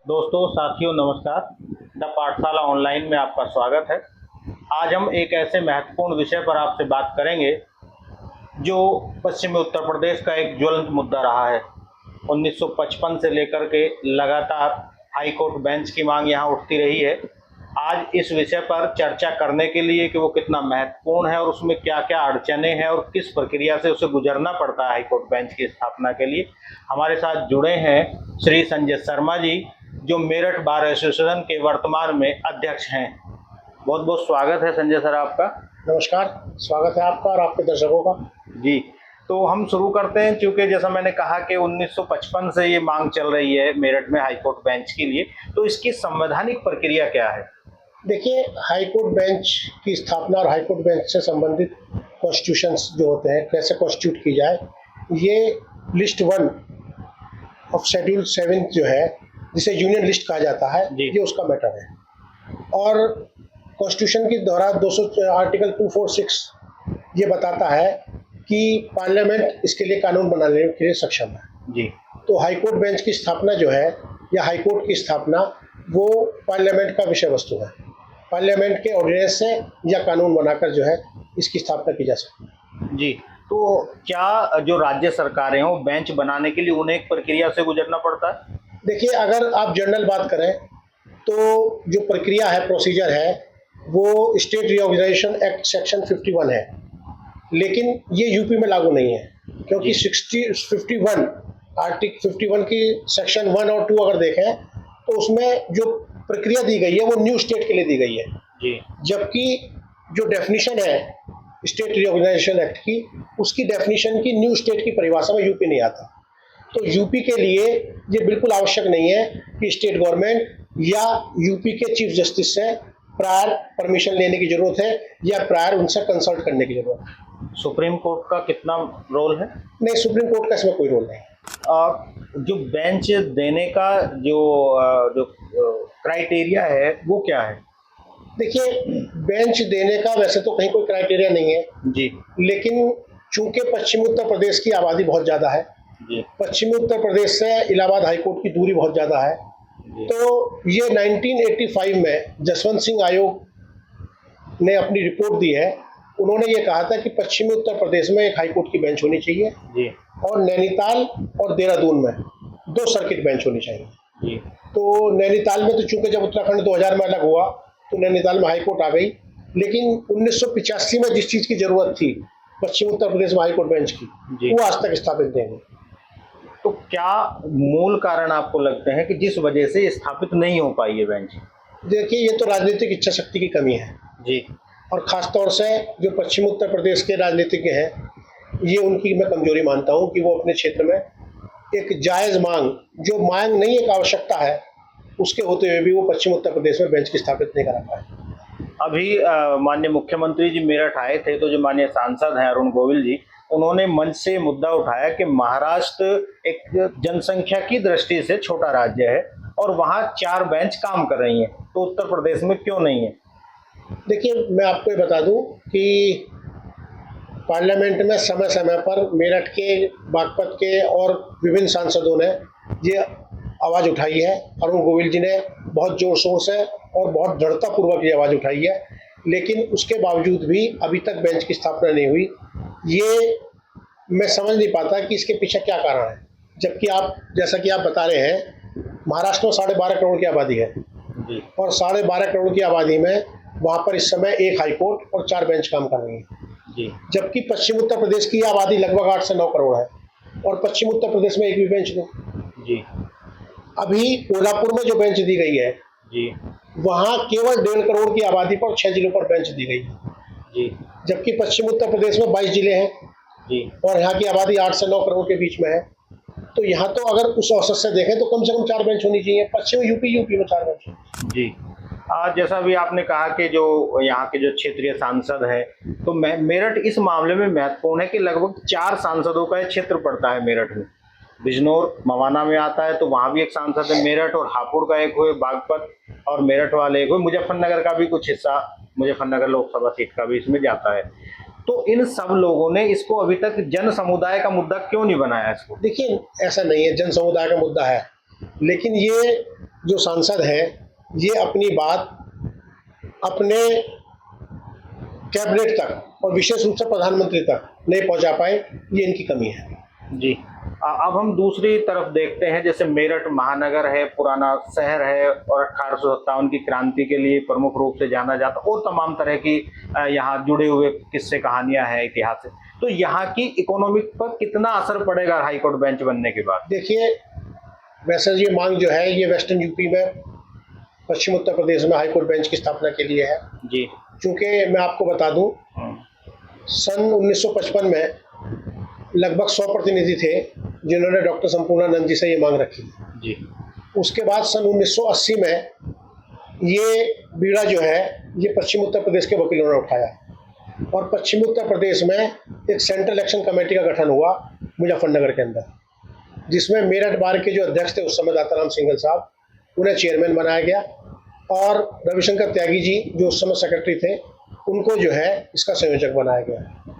दोस्तों, साथियों, नमस्कार। द पाठशाला ऑनलाइन में आपका स्वागत है। आज हम एक ऐसे महत्वपूर्ण विषय पर आपसे बात करेंगे जो पश्चिमी उत्तर प्रदेश का एक ज्वलंत मुद्दा रहा है। 1955 से लेकर के लगातार हाई कोर्ट बेंच की मांग यहाँ उठती रही है। आज इस विषय पर चर्चा करने के लिए कि वो कितना महत्वपूर्ण है और उसमें क्या-क्या अड़चनें हैं और किस प्रक्रिया से उसे गुजरना पड़ता है हाई कोर्ट बेंच की स्थापना के लिए, हमारे साथ जुड़े हैं श्री संजय शर्मा जी, जो मेरठ बार एसोसिएशन के वर्तमान में अध्यक्ष हैं। बहुत बहुत स्वागत है संजय सर आपका। नमस्कार, स्वागत है आपका और आपके दर्शकों का। जी, तो हम शुरू करते हैं। चूँकि जैसा मैंने कहा कि 1955 से ये मांग चल रही है मेरठ में हाई कोर्ट बेंच के लिए, तो इसकी संवैधानिक प्रक्रिया क्या है? देखिए, हाई कोर्ट बेंच की स्थापना और हाई कोर्ट बेंच से संबंधित कॉन्स्टिट्यूशंस जो होते हैं, कैसे कॉन्स्टिट्यूट की जाए, ये लिस्ट 1 ऑफ शेड्यूल 7 जो है, जिसे यूनियन लिस्ट कहा जाता है, ये उसका मैटर है। और कॉन्स्टिट्यूशन की धारा 200 आर्टिकल 246 ये बताता है कि पार्लियामेंट इसके लिए कानून बनाने के लिए सक्षम है। जी। तो हाई कोर्ट बेंच की स्थापना जो है, या हाई कोर्ट की स्थापना, वो पार्लियामेंट का विषय वस्तु है। पार्लियामेंट के ऑर्डिनेंस से या कानून बनाकर जो है इसकी स्थापना की जा सकती है। जी, तो क्या जो राज्य सरकारें हैं वो बेंच बनाने के लिए उन्हें एक प्रक्रिया से गुजरना पड़ता है? देखिए, अगर आप जनरल बात करें तो जो प्रक्रिया है, प्रोसीजर है, वो स्टेट रिऑर्गेनाइजेशन एक्ट सेक्शन 51 है, लेकिन ये यूपी में लागू नहीं है, क्योंकि 51 आर्टिकल 51 की सेक्शन 1 और 2 अगर देखें तो उसमें जो प्रक्रिया दी गई है वो न्यू स्टेट के लिए दी गई है। जी। जबकि जो डेफिनेशन है स्टेट रिऑर्गेनाइजेशन एक्ट की, उसकी डेफिनेशन की न्यू स्टेट की परिभाषा में यूपी नहीं आता। तो यूपी के लिए ये बिल्कुल आवश्यक नहीं है कि स्टेट गवर्नमेंट या यूपी के चीफ जस्टिस से प्रायर परमिशन लेने की जरूरत है या प्रायर उनसे कंसल्ट करने की जरूरत है। सुप्रीम कोर्ट का कितना रोल है? नहीं, सुप्रीम कोर्ट का इसमें कोई रोल नहीं। जो बेंच देने का जो क्राइटेरिया है वो क्या है? देखिए, बेंच देने का वैसे तो कहीं कोई क्राइटेरिया नहीं है जी। लेकिन चूंकि पश्चिमी उत्तर प्रदेश की आबादी बहुत ज़्यादा है, पश्चिमी उत्तर प्रदेश से इलाहाबाद हाई कोर्ट की दूरी बहुत ज़्यादा है, तो ये 1985 में जसवंत सिंह आयोग ने अपनी रिपोर्ट दी है। उन्होंने ये कहा था कि पश्चिमी उत्तर प्रदेश में एक हाई कोर्ट की बेंच होनी चाहिए जी। और नैनीताल और देहरादून में 2 सर्किट बेंच होनी चाहिए। जी। तो नैनीताल में तो चूंकि जब उत्तराखंड 2000 में अलग हुआ तो नैनीताल में हाई कोर्ट आ गई, लेकिन 1985 में जिस चीज़ की ज़रूरत थी पश्चिम उत्तर प्रदेश में हाई कोर्ट बेंच की, वो आज तक स्थापित नहीं हुई। तो क्या मूल कारण आपको लगते हैं कि जिस वजह से स्थापित नहीं हो पाई है बेंच? देखिए, ये तो राजनीतिक इच्छा शक्ति की कमी है जी। और ख़ास तौर से जो पश्चिम उत्तर प्रदेश के राजनीतिज्ञ हैं, ये उनकी मैं कमजोरी मानता हूँ कि वो अपने क्षेत्र में एक जायज़ मांग, जो मांग नहीं एक आवश्यकता है, उसके होते हुए भी वो पश्चिम उत्तर प्रदेश में बेंच की स्थापित नहीं करा पाए। अभी माननीय मुख्यमंत्री जी मेरठ आए थे, तो जो माननीय सांसद हैं अरुण गोविल जी, उन्होंने मंच से मुद्दा उठाया कि महाराष्ट्र एक जनसंख्या की दृष्टि से छोटा राज्य है और वहाँ 4 बेंच काम कर रही हैं, तो उत्तर प्रदेश में क्यों नहीं है? देखिए, मैं आपको ये बता दूं कि पार्लियामेंट में समय समय पर मेरठ के, बागपत के और विभिन्न सांसदों ने ये आवाज़ उठाई है। अरुण गोविल जी ने बहुत जोर शोर से और बहुत दृढ़तापूर्वक ये आवाज़ उठाई है, लेकिन उसके बावजूद भी अभी तक बेंच की स्थापना नहीं हुई। ये मैं समझ नहीं पाता कि इसके पीछे क्या कारण है, जबकि आप, जैसा कि आप बता रहे हैं, महाराष्ट्र में 12.5 करोड़ की आबादी है और 12.5 करोड़ की आबादी में वहाँ पर इस समय 1 हाई कोर्ट और 4 बेंच काम कर रही है। जबकि पश्चिम उत्तर प्रदेश की आबादी लगभग 8 से 9 करोड़ है और पश्चिम उत्तर प्रदेश में एक भी बेंच नहीं। अभी कोल्हापुर में जो बेंच दी गई है, वहाँ केवल 1.5 करोड़ की आबादी पर 6 जिलों पर बेंच दी गई है, जबकि पश्चिम उत्तर प्रदेश में 22 जिले हैं और यहाँ की आबादी 8 से 9 करोड़ के बीच में है। तो यहाँ तो अगर उस औसत से देखें तो कम से कम 4 बेंच होनी चाहिए। पश्चिम यूपी में 4 बेंच। जी। जैसा भी आपने कहा कि जो यहाँ के जो क्षेत्रीय सांसद हैं, तो मेरठ इस मामले में महत्वपूर्ण है कि लगभग 4 सांसदों का क्षेत्र पड़ता है मेरठ में। बिजनौर मवाना में आता है तो वहाँ भी एक सांसद है, मेरठ और हापुड़ का एक हुए, बागपत और मेरठ वाले एक हुए, मुजफ्फरनगर का भी कुछ हिस्सा, मुजफ्फरनगर लोकसभा सीट का भी इसमें जाता है। तो इन सब लोगों ने इसको अभी तक जन समुदाय का मुद्दा क्यों नहीं बनाया इसको? देखिए, ऐसा नहीं है, जन समुदाय का मुद्दा है, लेकिन ये जो सांसद है ये अपनी बात अपने कैबिनेट तक और विशेष रूप से प्रधानमंत्री तक नहीं पहुंचा पाए, ये इनकी कमी है। जी। अब हम दूसरी तरफ देखते हैं, जैसे मेरठ महानगर है, पुराना शहर है और 1857 की क्रांति के लिए प्रमुख रूप से जाना जाता, और तमाम तरह की यहाँ जुड़े हुए किस्से कहानियां हैं, इतिहास है। तो यहाँ की इकोनॉमिक पर कितना असर पड़ेगा हाईकोर्ट बेंच बनने के बाद? देखिए, वैसे ये मांग जो है ये वेस्टर्न यूपी में, पश्चिम उत्तर प्रदेश में हाईकोर्ट बेंच की स्थापना के लिए है। जी। क्योंकि मैं आपको बता दूं, सन 1955 में लगभग 100 प्रतिनिधि थे जिन्होंने डॉक्टर संपूर्णानंद जी से ये मांग रखी। जी। उसके बाद सन 1980 में ये बीड़ा जो है ये पश्चिम उत्तर प्रदेश के वकीलों ने उठाया, और पश्चिम उत्तर प्रदेश में एक सेंट्रल इलेक्शन कमेटी का गठन हुआ मुजफ्फरनगर के अंदर, जिसमें मेरठ बार के जो अध्यक्ष थे उस समय दाताराम सिंघल साहब, उन्हें चेयरमैन बनाया गया, और रविशंकर त्यागी जी जो उस समय सेक्रेटरी थे उनको जो है इसका संयोजक बनाया गया।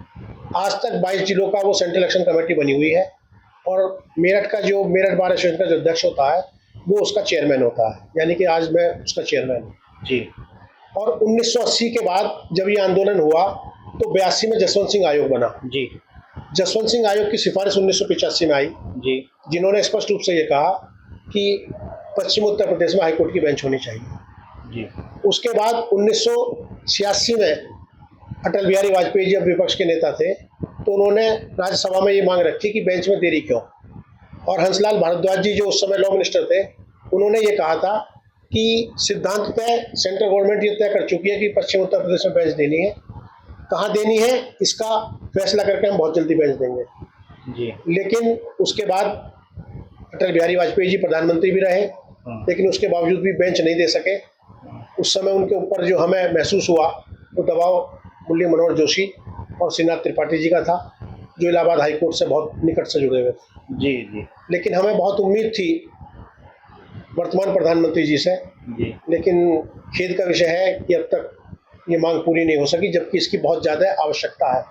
आज तक 22 जिलों का वो सेंट्रल इलेक्शन कमेटी बनी हुई है, और मेरठ का जो मेरठ बार एसोसिएशन का जो अध्यक्ष होता है वो उसका चेयरमैन होता है, यानी कि आज मैं उसका चेयरमैन हूँ। जी। और 1980 के बाद जब ये आंदोलन हुआ तो 82 में जसवंत सिंह आयोग बना। जी। जसवंत सिंह आयोग की सिफारिश 1985 में आई, जी। जिन्होंने स्पष्ट रूप से ये कहा कि पश्चिम उत्तर प्रदेश में हाईकोर्ट की बेंच होनी चाहिए। जी। उसके बाद 1986 में अटल बिहारी वाजपेयी जी अब विपक्ष के नेता थे, तो उन्होंने राज्यसभा में ये मांग रखी कि बेंच में देरी क्यों, और हंसलाल भारद्वाज जी जो उस समय लॉ मिनिस्टर थे उन्होंने ये कहा था कि सिद्धांत तय सेंट्रल गवर्नमेंट ये तय कर चुकी है कि पश्चिम उत्तर प्रदेश में बेंच देनी है, कहाँ देनी है इसका फैसला करके हम बहुत जल्दी बेंच देंगे। जी। लेकिन उसके बाद अटल बिहारी वाजपेयी जी प्रधानमंत्री भी रहे, लेकिन उसके बावजूद भी बेंच नहीं दे सके। उस समय उनके ऊपर जो हमें महसूस हुआ वो दबाव मुरली मनोहर जोशी और श्रीनाथ त्रिपाठी जी का था, जो इलाहाबाद हाईकोर्ट से बहुत निकट से जुड़े हुए थे। जी। जी। लेकिन हमें बहुत उम्मीद थी वर्तमान प्रधानमंत्री जी से, जी। लेकिन खेद का विषय है कि अब तक ये मांग पूरी नहीं हो सकी, जबकि इसकी बहुत ज़्यादा आवश्यकता है।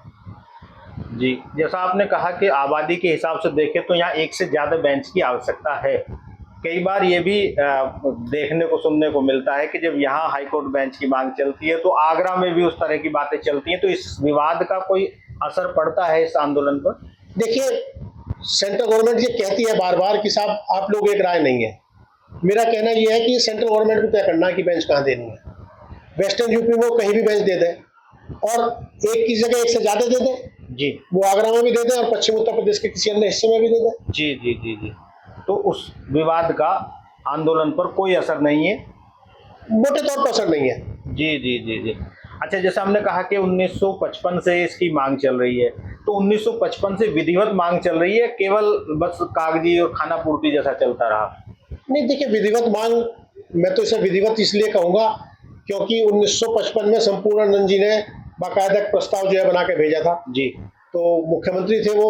जी। जैसा आपने कहा कि आबादी के हिसाब से देखें तो यहाँ एक से ज़्यादा बेंच की आवश्यकता है। कई बार ये भी देखने को सुनने को मिलता है कि जब यहाँ हाईकोर्ट बेंच की मांग चलती है तो आगरा में भी उस तरह की बातें चलती हैं, तो इस विवाद का कोई असर पड़ता है इस आंदोलन पर? देखिए, सेंट्रल गवर्नमेंट ये कहती है बार बार कि साहब आप लोग एक राय नहीं है। मेरा कहना ये है कि सेंट्रल गवर्नमेंट को तय करना है कि बेंच कहाँ देनी है। वेस्टर्न यूपी में वो कहीं भी बेंच दे दें, और एक की जगह एक से ज़्यादा दे दें। जी। वो आगरा में भी दे दें और पश्चिम उत्तर प्रदेश के किसी अन्य हिस्से में भी दे दें। जी। जी। जी। जी। तो उस विवाद का आंदोलन पर कोई असर नहीं है? मोटे तौर पर असर नहीं है। जी। जी। जी। जी। अच्छा, जैसे हमने कहा कि 1955 से इसकी मांग चल रही है, तो 1955 से विधिवत मांग चल रही है, केवल बस कागजी और खाना पूर्ति जैसा चलता रहा? नहीं, देखिए, विधिवत मांग, मैं तो इसे विधिवत इसलिए कहूँगा क्योंकि 1955 में संपूर्णानंद जी ने बाकायदा एक प्रस्ताव जो है बना के भेजा था। जी। तो मुख्यमंत्री थे वो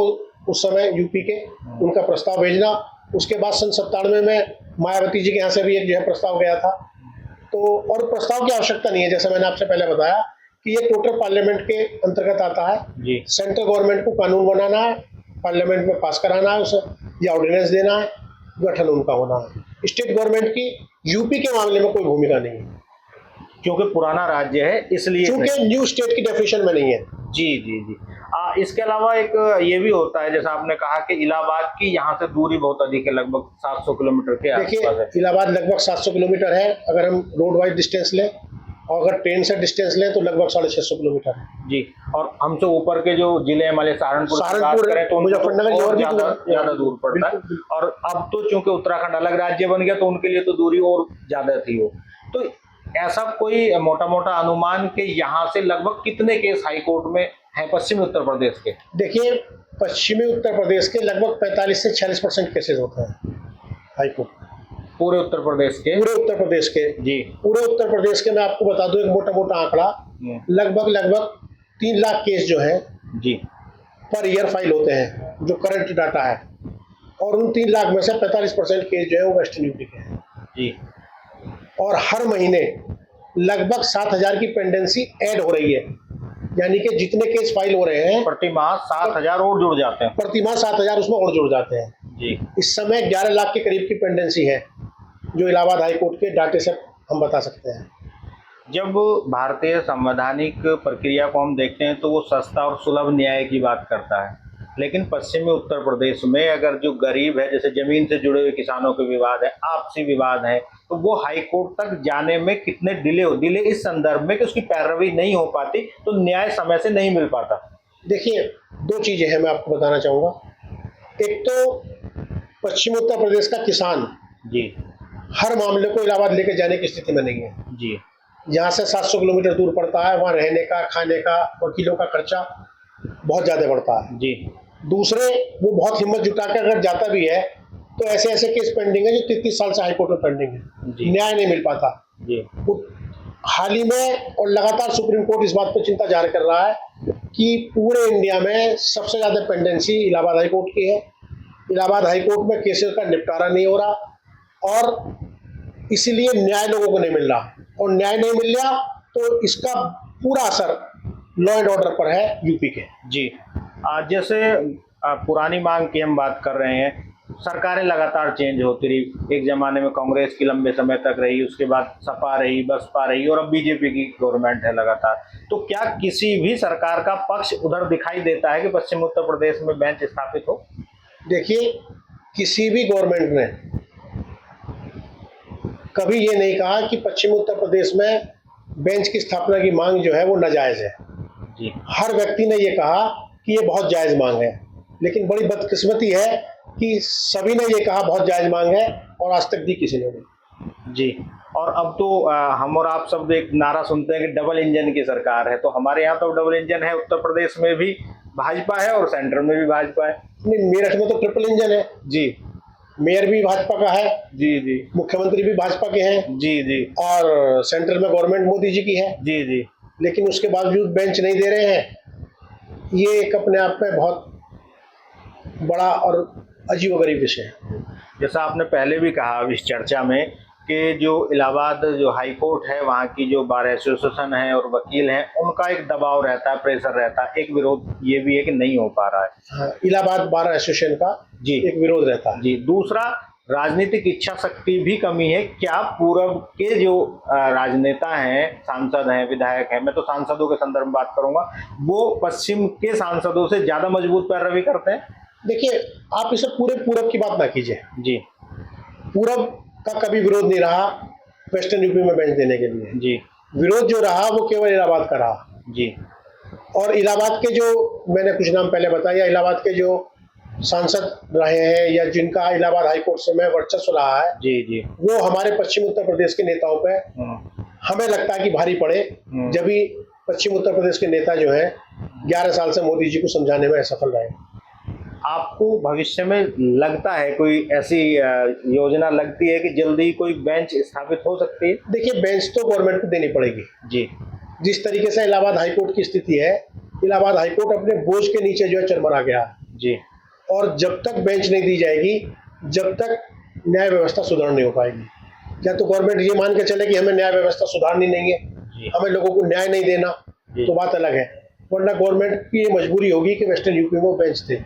उस समय यूपी के, उनका प्रस्ताव भेजना, उसके बाद सन 97 में मायावती जी के यहाँ से भी एक जो है प्रस्ताव गया था। तो और प्रस्ताव की आवश्यकता नहीं है, जैसे मैंने आपसे पहले बताया कि ये टोटल पार्लियामेंट के अंतर्गत आता है। जी। सेंट्रल गवर्नमेंट को कानून बनाना है, पार्लियामेंट में पास कराना है उसे, या ऑर्डिनेंस देना है, गठन उनका होना है। स्टेट गवर्नमेंट की यूपी के मामले में कोई भूमिका नहीं है, क्योंकि पुराना राज्य है इसलिए। क्योंकि न्यू स्टेट की डेफिनेशन में नहीं है। जी। जी। जी। इसके अलावा एक ये भी होता है, जैसा आपने कहा कि इलाहाबाद की यहाँ से दूरी बहुत अधिक है, लगभग 700 किलोमीटर के आसपास है। देखिए, इलाहाबाद लगभग 700 किलोमीटर है अगर हम रोड वाइज डिस्टेंस लें, और अगर ट्रेन से डिस्टेंस लें तो लगभग 650 किलोमीटर है। जी। और हमसे ऊपर के जो जिले हमारे सहारनपुर की बात करें तो मुजफ्फरनगर और ज्यादा दूर पड़ता है, और अब तो चूंकि उत्तराखंड अलग राज्य बन गया तो उनके लिए तो दूरी और ज्यादा थी वो। तो ऐसा कोई मोटा मोटा अनुमान के यहाँ से लगभग कितने केस हाईकोर्ट में हैं पश्चिमी उत्तर प्रदेश के? देखिए, पश्चिमी उत्तर प्रदेश के लगभग 45 से 46% केसेस होते हैं हाईकोर्ट। पूरे उत्तर प्रदेश के? पूरे उत्तर प्रदेश के। जी। पूरे उत्तर प्रदेश के मैं आपको बता दूं एक मोटा मोटा आंकड़ा, लगभग 3 लाख केस जो है जी पर ईयर फाइल होते हैं, जो करंट डाटा है, और उन 3 लाख में से 45% केस जो है वो वेस्टर्न यूपी के हैं। जी। और हर महीने लगभग 7,000 की पेंडेंसी ऐड हो रही है यानी कि जितने केस फाइल हो रहे हैं प्रति माह 7,000 और जुड़ जाते हैं। प्रति माह 7,000 उसमें और जुड़ जाते हैं जी। इस समय 11 लाख के करीब की पेंडेंसी है, जो इलाहाबाद हाई कोर्ट के डाटे से हम बता सकते हैं। जब भारतीय संवैधानिक प्रक्रिया को हम देखते हैं तो वो सस्ता और सुलभ न्याय की बात करता है, लेकिन पश्चिमी उत्तर प्रदेश में अगर जो गरीब है, जैसे जमीन से जुड़े हुए किसानों के विवाद है, आपसी विवाद है, तो वो हाई कोर्ट तक जाने में कितने डिले इस संदर्भ में कि उसकी पैरवी नहीं हो पाती, तो न्याय समय से नहीं मिल पाता। देखिए, 2 चीजें हैं मैं आपको बताना चाहूँगा। एक तो पश्चिमी उत्तर प्रदेश का किसान जी हर मामले को इलाहाबाद लेके जाने की स्थिति में नहीं है। जी। यहाँ से 700 किलोमीटर दूर पड़ता है, वहाँ रहने का, खाने का, वकीलों का खर्चा बहुत ज़्यादा पड़ता है। जी। दूसरे, वो बहुत हिम्मत जुटा के अगर जाता भी है तो ऐसे ऐसे केस पेंडिंग है जो 33 साल से हाई कोर्ट में पेंडिंग है, न्याय नहीं मिल पाता। जी। हाल ही में और लगातार सुप्रीम कोर्ट इस बात पर चिंता जाहिर कर रहा है कि पूरे इंडिया में सबसे ज़्यादा पेंडेंसी इलाहाबाद हाई कोर्ट की है। इलाहाबाद हाई कोर्ट में केसेस का निपटारा नहीं हो रहा और इसीलिए न्याय लोगों को नहीं मिल रहा, और न्याय नहीं मिल रहा तो इसका पूरा असर लॉ एंड ऑर्डर पर है यूपी के। जी। जैसे पुरानी मांग की हम बात कर रहे हैं, सरकारें लगातार चेंज होती रही। एक ज़माने में कांग्रेस की लंबे समय तक रही, उसके बाद सपा रही, बसपा रही, और अब बीजेपी की गवर्नमेंट है लगातार। तो क्या किसी भी सरकार का पक्ष उधर दिखाई देता है कि पश्चिम उत्तर प्रदेश में बेंच स्थापित हो? देखिए, किसी भी गवर्नमेंट ने कभी ये नहीं कहा कि पश्चिम उत्तर प्रदेश में बेंच की स्थापना की मांग जो है वो नाजायज़ है। जी। हर व्यक्ति ने ये कहा कि ये बहुत जायज़ मांग है, लेकिन बड़ी बदकिस्मती है कि सभी ने ये कहा बहुत जायज़ मांग है और आज तक दी किसी ने नहीं। जी। और अब तो हम और आप सब एक नारा सुनते हैं कि डबल इंजन की सरकार है, तो हमारे यहाँ तो डबल इंजन है, उत्तर प्रदेश में भी भाजपा है और सेंटर में भी भाजपा है। नहीं, मेरठ में तो ट्रिपल इंजन है। जी। मेयर भी भाजपा का है, जी जी। मुख्यमंत्री भी भाजपा के हैं, जी जी। और सेंट्रल में गवर्नमेंट मोदी जी की है। जी जी। लेकिन उसके बावजूद बेंच नहीं दे रहे हैं, ये एक अपने आप में बहुत बड़ा और अजीबोगरीब विषय है। जैसा आपने पहले भी कहा इस चर्चा में कि जो इलाहाबाद जो हाई कोर्ट है, वहाँ की जो बार एसोसिएशन है और वकील हैं, उनका एक दबाव रहता है, प्रेशर रहता है, एक विरोध ये भी है कि नहीं हो पा रहा है। हाँ, इलाहाबाद बार एसोसिएशन का जी एक विरोध रहता है। जी। दूसरा, राजनीतिक इच्छा शक्ति भी कमी है। क्या पूर्व के जो राजनेता हैं, सांसद हैं, विधायक हैं, मैं तो सांसदों के संदर्भ में बात करूंगा, वो पश्चिम के सांसदों से ज्यादा मजबूत पैरवी करते हैं? देखिए, आप इसे पूरे पूरब की बात ना कीजिए। जी। पूरब का कभी विरोध नहीं रहा वेस्टर्न यूपी में बेंच देने के लिए। जी। विरोध जो रहा वो केवल इलाहाबाद का रहा। जी। और इलाहाबाद के जो मैंने कुछ नाम पहले बताया, इलाहाबाद के जो सांसद रहे हैं या जिनका इलाहाबाद हाई कोर्ट से में वर्चस्व रहा है, जी जी। वो हमारे पश्चिम उत्तर प्रदेश के नेताओं पे हमें लगता है कि भारी पड़े, जब भी पश्चिम उत्तर प्रदेश के नेता जो हैं 11 साल से मोदी जी को समझाने में असफल रहे। आपको भविष्य में लगता है कोई ऐसी योजना लगती है कि जल्दी कोई बेंच स्थापित हो सकती है? देखिए, बेंच तो गवर्नमेंट को देनी पड़ेगी। जी। जिस तरीके से इलाहाबाद हाई कोर्ट की स्थिति है, इलाहाबाद हाई कोर्ट अपने बोझ के नीचे जो है चरमरा गया। जी। और जब तक बेंच नहीं दी जाएगी, जब तक न्याय व्यवस्था सुधार नहीं हो पाएगी। या तो गवर्नमेंट ये मान के चले कि हमें न्याय व्यवस्था सुधारनी नहीं है, हमें लोगों को न्याय नहीं देना, तो बात अलग है, वरना गवर्नमेंट की ये मजबूरी होगी कि वेस्टर्न यूपी में बेंच दे।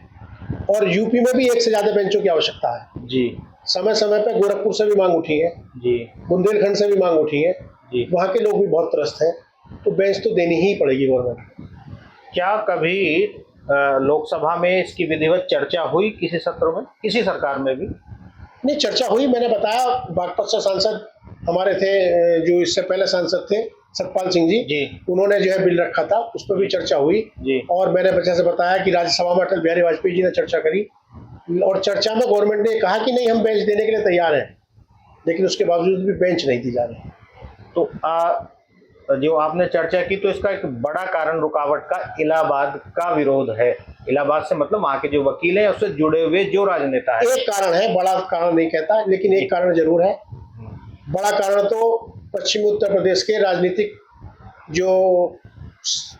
और यूपी में भी एक से ज्यादा बेंचों की आवश्यकता है। जी। समय समय पर गोरखपुर से भी मांग उठी है, जी। बुंदेलखंड से भी मांग उठी है, जी। वहाँ के लोग भी बहुत त्रस्त हैं, तो बेंच तो देनी ही पड़ेगी गवर्नमेंट। क्या कभी लोकसभा में इसकी विधिवत चर्चा हुई किसी सत्र में, किसी सरकार में भी? नहीं, चर्चा हुई। मैंने बताया, बागपत से सांसद हमारे थे, जो इससे पहले सांसद थे सतपाल सिंह जी, उन्होंने जो है बिल रखा था, उस पर भी चर्चा हुई जी। और मैंने जैसे बताया कि राज्यसभा में अटल बिहारी वाजपेयी जी ने चर्चा करी, और चर्चा में गवर्नमेंट ने कहा कि नहीं, हम बेंच देने के लिए तैयार हैं, लेकिन उसके बावजूद भी बेंच नहीं दी जा रही। तो जो आपने चर्चा की, तो इसका एक बड़ा कारण रुकावट का इलाहाबाद का विरोध है। इलाहाबाद से मतलब वहाँ के जो वकील हैं, उससे जुड़े हुए जो राजनेता है। एक कारण है, बड़ा कारण नहीं कहता, लेकिन एक कारण जरूर है। बड़ा कारण तो पश्चिमी उत्तर प्रदेश के राजनीतिक जो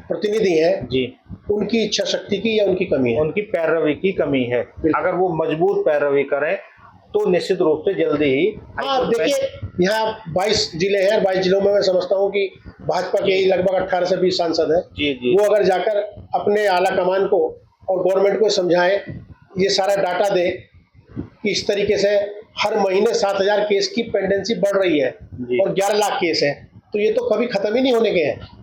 प्रतिनिधि हैं जी, उनकी इच्छा शक्ति की या उनकी कमी है, उनकी पैरवी की कमी है। अगर वो मजबूत पैरवी करें तो निश्चित रूप से जल्दी ही। हाँ, देखिए, यहाँ 22 जिले हैं, 22 जिलों में मैं समझता हूँ कि भाजपा के ही लगभग 18 से 20 सांसद हैं, जी जी वो अगर जाकर अपने आला कमान को और गवर्नमेंट को समझाएं, ये सारा डाटा दें कि इस तरीके से हर महीने 7,000 केस की पेंडेंसी बढ़ रही है जी। और 11 लाख केस है, तो ये तो कभी खत्म ही नहीं होने के हैं।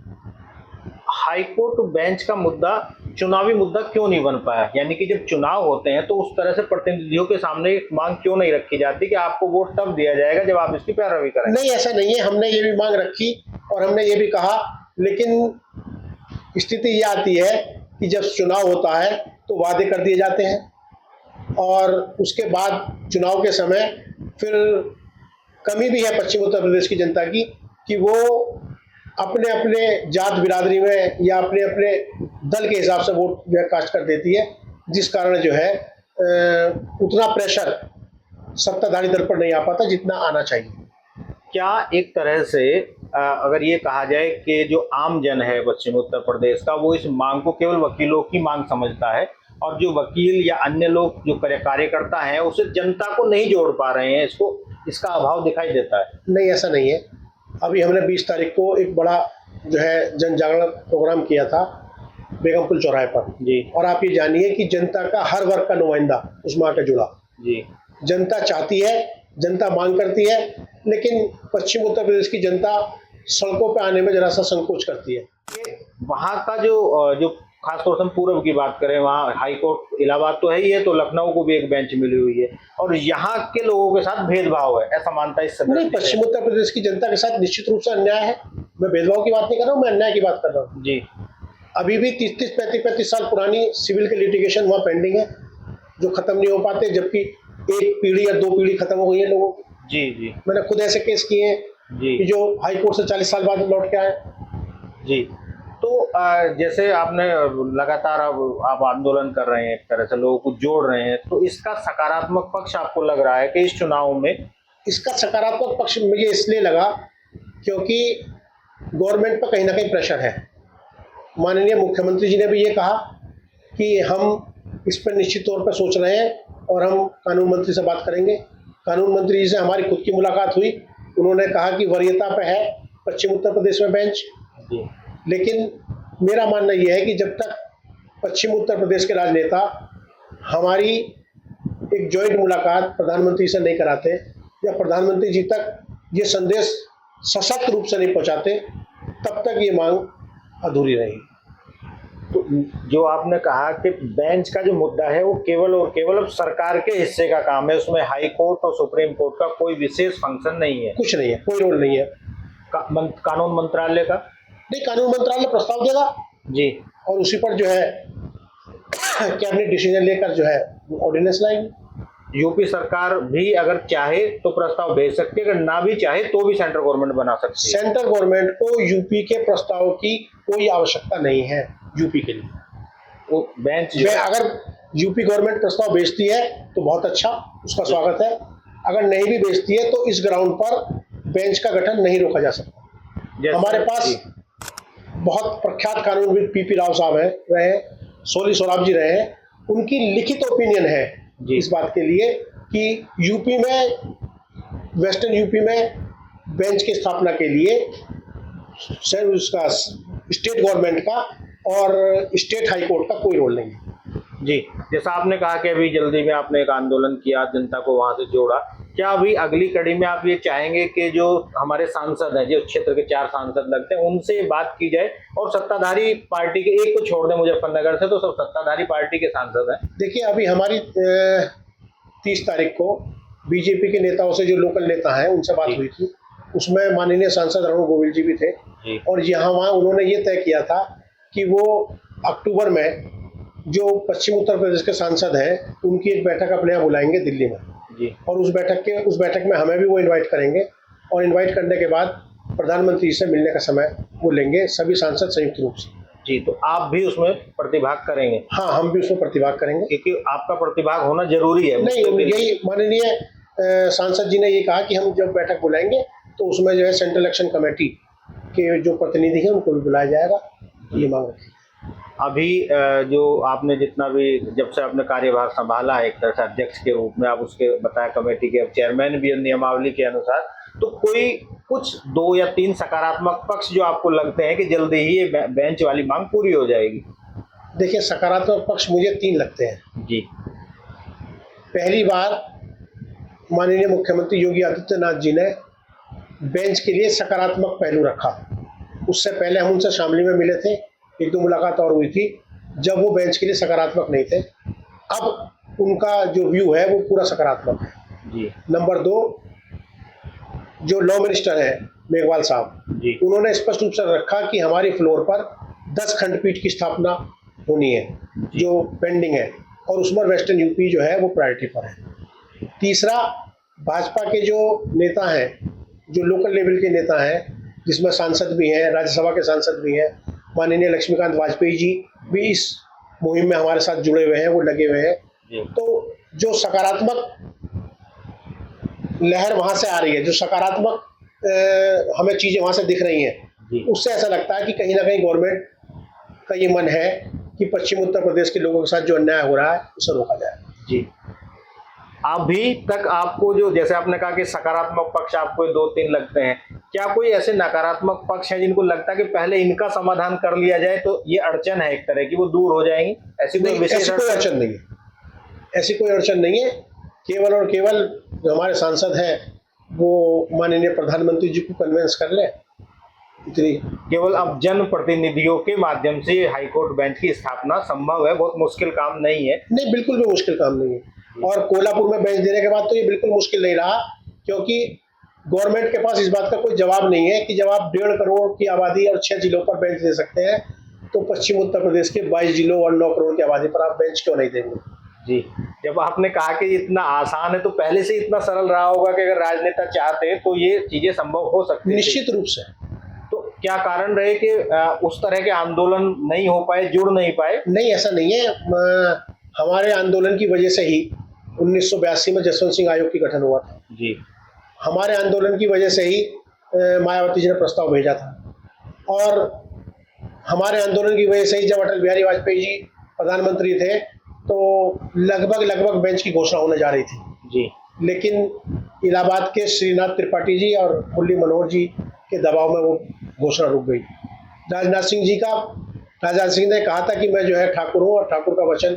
हाईकोर्ट बेंच का मुद्दा चुनावी मुद्दा क्यों नहीं बन पाया? यानी कि जब चुनाव होते हैं तो उस तरह से प्रतिनिधियों के सामने एक मांग क्यों नहीं रखी जाती कि आपको वोट तब दिया जाएगा जब आप इसकी पैरवी करेंगे? नहीं, ऐसा नहीं है, हमने ये भी मांग रखी और हमने ये भी कहा, लेकिन स्थिति ये आती है कि जब चुनाव होता है तो वादे कर दिए जाते हैं और उसके बाद चुनाव के समय फिर कमी भी है पश्चिम उत्तर प्रदेश की जनता की कि वो अपने अपने जात बिरादरी में या अपने अपने दल के हिसाब से वोट जो है कास्ट कर देती है, जिस कारण जो है उतना प्रेशर सत्ताधारी दल पर नहीं आ पाता जितना आना चाहिए। क्या एक तरह से अगर ये कहा जाए कि जो आम जन है पश्चिम उत्तर प्रदेश का, वो इस मांग को केवल वकीलों की मांग समझता है और जो वकील या अन्य लोग जो कार्यकर्ता हैं उसे जनता को नहीं जोड़ पा रहे हैं, इसको इसका अभाव दिखाई देता है? नहीं, ऐसा नहीं है। अभी हमने 20 तारीख को एक बड़ा जो है जन जागरण प्रोग्राम किया था बेगमपुर चौराहे पर जी और आप ये जानिए कि जनता का हर वर्ग का नुमाइंदा उसमें आकर जुड़ा। जी जनता चाहती है, जनता मांग करती है, लेकिन पश्चिम उत्तर प्रदेश की जनता सड़कों पे आने में जरा सा संकोच करती है। वहाँ का जो खासतौर से हम पूर्व की बात करें, वहाँ हाई कोर्ट इलाहाबाद तो है ही है, तो लखनऊ को भी एक बेंच मिली हुई है और यहाँ के लोगों के साथ भेदभाव है, ऐसा मानता है इस नहीं, पश्चिम उत्तर प्रदेश की जनता के साथ निश्चित रूप से अन्याय है। मैं भेदभाव की बात नहीं कर रहा हूँ, मैं अन्याय की बात कर रहा हूँ। जी। अभी भी 30-30, 35-35 साल पुरानी सिविल के लिटिगेशन वहाँ पेंडिंग है जो खत्म नहीं हो पाते, जबकि एक पीढ़ी या 2 पीढ़ी खत्म हो गई है लोगों की। जी जी मैंने खुद ऐसे केस किए हैं कि जो हाई कोर्ट से 40 साल बाद लौट के आए। जी। तो जैसे आपने लगातार अब आप आंदोलन कर रहे हैं, एक तरह से लोगों को जोड़ रहे हैं, तो इसका सकारात्मक पक्ष आपको लग रहा है कि इस चुनाव में? इसका सकारात्मक पक्ष मुझे इसलिए लगा क्योंकि गवर्नमेंट पर कहीं ना कहीं प्रेशर है। माननीय मुख्यमंत्री जी ने भी ये कहा कि हम इस पर निश्चित तौर पर सोच रहे हैं और हम कानून मंत्री से बात करेंगे। कानून मंत्री जी से हमारी खुद की मुलाकात हुई, उन्होंने कहा कि वरीयता पे है पश्चिम उत्तर प्रदेश में बेंच, लेकिन मेरा मानना यह है कि जब तक पश्चिम उत्तर प्रदेश के राजनेता हमारी एक जॉइंट मुलाकात प्रधानमंत्री से नहीं कराते या प्रधानमंत्री जी तक ये संदेश सशक्त रूप से नहीं पहुंचाते, तब तक ये मांग अधूरी रहेगी। तो जो आपने कहा कि बेंच का जो मुद्दा है वो केवल और केवल अब सरकार के हिस्से का काम है, उसमें हाई कोर्ट और सुप्रीम कोर्ट का कोई विशेष फंक्शन नहीं है, कुछ नहीं है, कोई रोल नहीं है। कानून मंत्रालय का? नहीं, कानून मंत्रालय प्रस्ताव देगा जी और उसी पर जो है कैबिनेट डिसीजन लेकर जो है ऑर्डिनेंस लाएंगे। यूपी सरकार भी अगर चाहे तो प्रस्ताव भेज सकती है, अगर ना भी चाहे तो भी सेंट्रल गवर्नमेंट बना सकती है। सेंट्रल गवर्नमेंट को यूपी के प्रस्ताव की कोई आवश्यकता नहीं है यूपी के लिए। वो बेंच अगर यूपी गवर्नमेंट प्रस्ताव भेजती है तो बहुत अच्छा, उसका स्वागत है। अगर नहीं भी भेजती है तो इस ग्राउंड पर बेंच का गठन नहीं रोका जा सकता। हमारे पास बहुत प्रख्यात कानूनविद पीपी राव साहब रहे, सोली सोराब जी रहे, उनकी लिखित ओपिनियन है इस बात के लिए कि यूपी में, वेस्टर्न यूपी में बेंच की स्थापना के लिए उसका स्टेट गवर्नमेंट का और स्टेट हाई कोर्ट का कोई रोल नहीं है। जी, जैसा आपने कहा कि अभी जल्दी में आपने एक आंदोलन किया, जनता को वहां से जोड़ा, क्या अभी अगली कड़ी में आप ये चाहेंगे कि जो हमारे सांसद हैं, जो क्षेत्र के 4 सांसद लगते हैं, उनसे बात की जाए और सत्ताधारी पार्टी के एक को छोड़ दें मुजफ्फरनगर से, तो सब सत्ताधारी पार्टी के सांसद हैं? देखिए, अभी हमारी 30 तारीख को बीजेपी के नेताओं से, जो लोकल नेता हैं, उनसे बात हुई थी। उसमें माननीय सांसद अरुण गोविल जी भी थे और यहाँ वहाँ उन्होंने ये तय किया था कि वो अक्टूबर में जो पश्चिम उत्तर प्रदेश के सांसद हैं उनकी एक बैठक अपने यहाँ बुलाएंगे दिल्ली में जी। और उस बैठक में हमें भी वो इनवाइट करेंगे और इनवाइट करने के बाद प्रधानमंत्री से मिलने का समय वो लेंगे, सभी सांसद संयुक्त रूप से। जी, तो आप भी उसमें प्रतिभाग करेंगे? हाँ, हम भी उसमें प्रतिभाग करेंगे, क्योंकि आपका प्रतिभाग होना जरूरी है। नहीं, यही माननीय सांसद जी ने ये कहा कि हम जब बैठक बुलाएंगे तो उसमें जो है सेंट्रल इलेक्शन कमेटी के जो प्रतिनिधि हैं उनको भी बुलाया जाएगा, ये मांग रखी। अभी जो आपने जितना भी, जब से आपने कार्यभार संभाला है एक तरह से अध्यक्ष के रूप में, आप उसके बताया कमेटी के अब चेयरमैन भी नियमावली के अनुसार, तो कोई कुछ 2 या 3 सकारात्मक पक्ष जो आपको लगते हैं कि जल्दी ही ये बेंच वाली मांग पूरी हो जाएगी। देखिए, सकारात्मक पक्ष मुझे 3 लगते हैं। जी। पहली बार माननीय मुख्यमंत्री योगी आदित्यनाथ जी ने बेंच के लिए सकारात्मक पहलू रखा। उससे पहले हम उनसे शामली में मिले थे, 1-2 मुलाकात और हुई थी, जब वो बेंच के लिए सकारात्मक नहीं थे। अब उनका जो व्यू है वो पूरा सकारात्मक है। जी। नंबर 2, जो लॉ मिनिस्टर हैं मेघवाल साहब, जी। उन्होंने स्पष्ट रूप से रखा कि हमारी फ्लोर पर 10 खंडपीठ की स्थापना होनी है, जो पेंडिंग है, और उसमें वेस्टर्न यूपी जो है वो प्रायोरिटी पर है। तीसरा, भाजपा के जो नेता हैं, जो लोकल लेवल के नेता हैं, जिसमें सांसद भी हैं, राज्यसभा के सांसद भी हैं, माननीय लक्ष्मीकांत वाजपेयी जी भी इस मुहिम में हमारे साथ जुड़े हुए हैं, वो लगे हुए हैं। तो जो सकारात्मक लहर वहाँ से आ रही है, जो सकारात्मक हमें चीज़ें वहाँ से दिख रही हैं, उससे ऐसा लगता है कि कहीं ना कहीं गवर्नमेंट का ये मन है कि पश्चिम उत्तर प्रदेश के लोगों के साथ जो अन्याय हो रहा है उसे रोका जाए। जी। अभी तक आपको जो, जैसे आपने कहा कि सकारात्मक पक्ष आपको 2-3 लगते हैं, क्या कोई ऐसे नकारात्मक पक्ष हैं जिनको लगता है कि पहले इनका समाधान कर लिया जाए तो ये अड़चन है एक तरह की, वो दूर हो जाएंगी? ऐसी कोई विशेष अड़चन नहीं है। ऐसी कोई अड़चन नहीं है। केवल और केवल जो हमारे सांसद हैं वो माननीय प्रधानमंत्री जी को कन्विंस कर ले, इतनी। केवल अब जनप्रतिनिधियों के माध्यम से हाईकोर्ट बेंच की स्थापना संभव है, बहुत मुश्किल काम नहीं है। नहीं, बिल्कुल भी मुश्किल काम नहीं है। और कोल्हापुर में बेंच देने के बाद तो ये बिल्कुल मुश्किल नहीं रहा, क्योंकि गवर्नमेंट के पास इस बात का कोई जवाब नहीं है कि जब आप 1.5 करोड़ की आबादी और 6 जिलों पर बेंच दे सकते हैं, तो पश्चिम उत्तर प्रदेश के 22 जिलों और 9 करोड़ की आबादी पर आप बेंच क्यों नहीं देंगे? जी। जब आपने कहा कि इतना आसान है, तो पहले से इतना सरल रहा होगा कि अगर राजनेता चाहते तो ये चीजें संभव हो सकती थी। निश्चित रूप से। तो क्या कारण रहे कि उस तरह के आंदोलन नहीं हो पाए, जुड़ नहीं पाए? नहीं, ऐसा नहीं है। हमारे आंदोलन की वजह से ही 1982 में जसवंत सिंह आयोग की गठन हुआ था। जी। हमारे आंदोलन की वजह से ही मायावती जी ने प्रस्ताव भेजा था, और हमारे आंदोलन की वजह से ही जब अटल बिहारी वाजपेयी जी प्रधानमंत्री थे तो लगभग बेंच की घोषणा होने जा रही थी। जी। लेकिन इलाहाबाद के श्रीनाथ त्रिपाठी जी और मुरली मनोहर जी के दबाव में वो घोषणा रुक गई। राजनाथ सिंह ने कहा था कि मैं जो है ठाकुर हूँ, और ठाकुर का वचन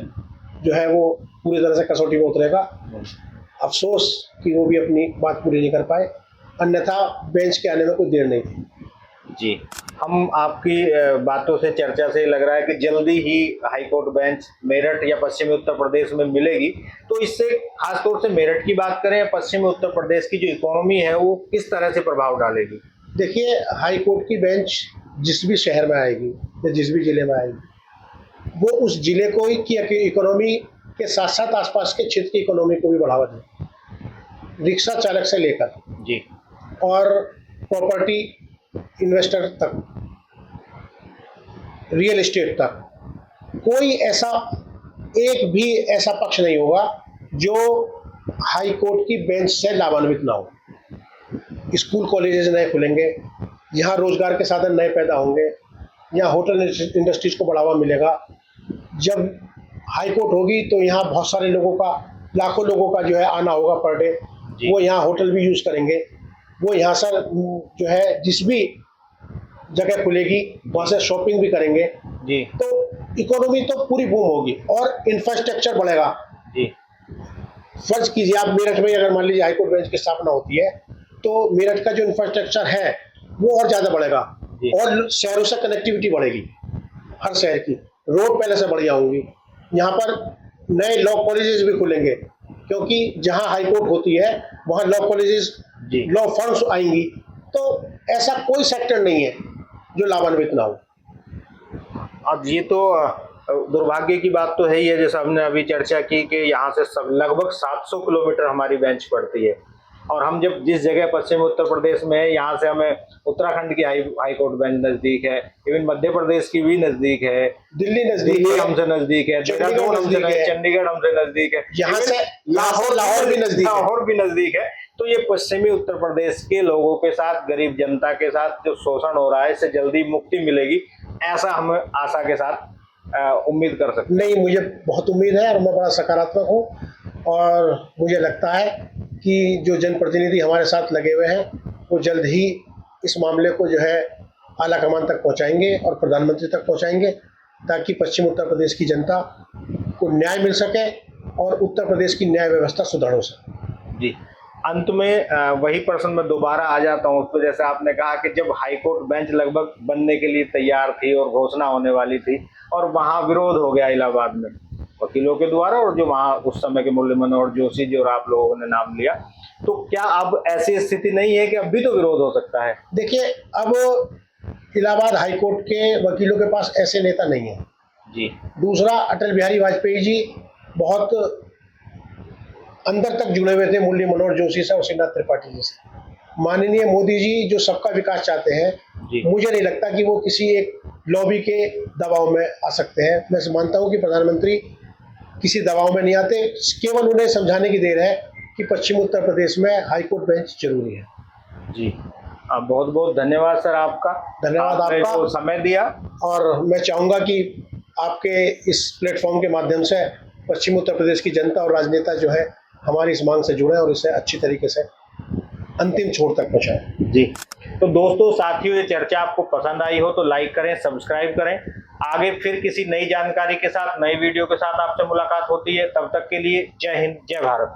जो है वो पूरी तरह से कसौटी में उतरेगा। अफसोस कि वो भी अपनी बात पूरी नहीं कर पाए, अन्यथा बेंच के आने में कोई देर नहीं थी। जी। हम आपकी बातों से, चर्चा से लग रहा है कि जल्दी ही हाईकोर्ट बेंच मेरठ या पश्चिमी उत्तर प्रदेश में मिलेगी। तो इससे खासतौर से मेरठ की बात करें, पश्चिमी उत्तर प्रदेश की जो इकोनॉमी है वो किस तरह से प्रभाव डालेगी? देखिए, हाईकोर्ट की बेंच जिस भी शहर में आएगी या जिस भी जिले में आएगी, वो उस जिले को की इकोनॉमी के साथ साथ आसपास के क्षेत्र की इकोनॉमी को भी बढ़ावा देगी। रिक्शा चालक से लेकर जी और प्रॉपर्टी इन्वेस्टर तक, रियल एस्टेट तक, कोई ऐसा एक भी ऐसा पक्ष नहीं होगा जो हाई कोर्ट की बेंच से लाभान्वित ना हो। स्कूल कॉलेजेस नए खुलेंगे, यहाँ रोजगार के साधन नए पैदा होंगे, यहाँ होटल इंडस्ट्रीज को बढ़ावा मिलेगा। जब हाई कोर्ट होगी तो यहाँ बहुत सारे लोगों का, लाखों लोगों का जो है आना होगा पर डे। वो यहाँ होटल भी यूज करेंगे, वो यहाँ से जो है जिस भी जगह खुलेगी वहाँ से शॉपिंग भी करेंगे जी। तो इकोनॉमी तो पूरी बूम होगी और इंफ्रास्ट्रक्चर बढ़ेगा जी। फर्ज कीजिए आप मेरठ में अगर मान लीजिए हाईकोर्ट बेंच की स्थापना होती है तो मेरठ का जो इंफ्रास्ट्रक्चर है वो और ज़्यादा बढ़ेगा और शहरों से कनेक्टिविटी बढ़ेगी। हर शहर की रोड पहले से बढ़िया होंगी। यहाँ पर नए लॉ कॉलेजेस भी खुलेंगे क्योंकि जहाँ हाईकोर्ट होती है वहाँ लॉ कॉलेजेस, लॉ फर्म्स आएंगी। तो ऐसा कोई सेक्टर नहीं है जो लाभान्वित ना हो। अब ये तो दुर्भाग्य की बात तो है ही है, जैसे हमने अभी चर्चा की कि यहाँ से लगभग 700 किलोमीटर हमारी बेंच पड़ती है और हम जब जिस जगह पश्चिम उत्तर प्रदेश में है यहाँ से हमें उत्तराखंड की हाई कोर्ट बेंच नज़दीक है, इवन मध्य प्रदेश की भी नज़दीक है, दिल्ली हमसे नज़दीक है, देहरादून हमसे, चंडीगढ़ हमसे नज़दीक है, यहाँ से लाहौर भी नज़दीक है। तो ये पश्चिमी उत्तर प्रदेश के लोगों के साथ, गरीब जनता के साथ जो शोषण हो रहा है इससे जल्दी मुक्ति मिलेगी, ऐसा हम आशा के साथ उम्मीद कर सकते हैं। नहीं, मुझे बहुत उम्मीद है और मैं बड़ा सकारात्मक हूँ और मुझे लगता है कि जो जनप्रतिनिधि हमारे साथ लगे हुए हैं वो जल्द ही इस मामले को जो है आला कमान तक पहुंचाएंगे और प्रधानमंत्री तक पहुंचाएंगे, ताकि पश्चिम उत्तर प्रदेश की जनता को न्याय मिल सके और उत्तर प्रदेश की न्याय व्यवस्था सुदृढ़ हो सके। जी, अंत में वही प्रश्न में दोबारा आ जाता हूँ उस पर। जैसे आपने कहा कि जब हाईकोर्ट बेंच लगभग बनने के लिए तैयार थी और घोषणा होने वाली थी और वहाँ विरोध हो गया इलाहाबाद में वकीलों के द्वारा, और जो वहाँ उस समय के मुरली मनोहर जोशी जी और आप लोगों ने नाम लिया, तो क्या अब ऐसी स्थिति नहीं है कि अब भी तो विरोध हो सकता है? देखिए, अब इलाहाबाद हाईकोर्ट के वकीलों के पास ऐसे नेता नहीं है जी। दूसरा, अटल बिहारी वाजपेयी जी बहुत अंदर तक जुड़े हुए थे मुरली मनोहर जोशी से और श्रीनाथ त्रिपाठी जी से। माननीय मोदी जी जो सबका विकास चाहते हैं, मुझे नहीं लगता कि वो किसी एक लॉबी के दबाव में आ सकते हैं। मैं मानता हूं कि प्रधानमंत्री किसी दबाव में नहीं आते, केवल उन्हें समझाने की देर है कि पश्चिम उत्तर प्रदेश में हाईकोर्ट बेंच जरूरी है। जी, बहुत बहुत धन्यवाद सर आपका। धन्यवाद आपका जो समय दिया। और मैं चाहूँगा कि आपके इस प्लेटफॉर्म के माध्यम से पश्चिम उत्तर प्रदेश की जनता और राजनेता जो है हमारी इस मांग से जुड़े और इसे अच्छी तरीके से अंतिम छोर तक पहुँचाएं। जी, तो दोस्तों साथियों, ये चर्चा आपको पसंद आई हो तो लाइक करें, सब्सक्राइब करें। आगे फिर किसी नई जानकारी के साथ, नई वीडियो के साथ आपसे मुलाकात होती है। तब तक के लिए जय हिंद, जय भारत।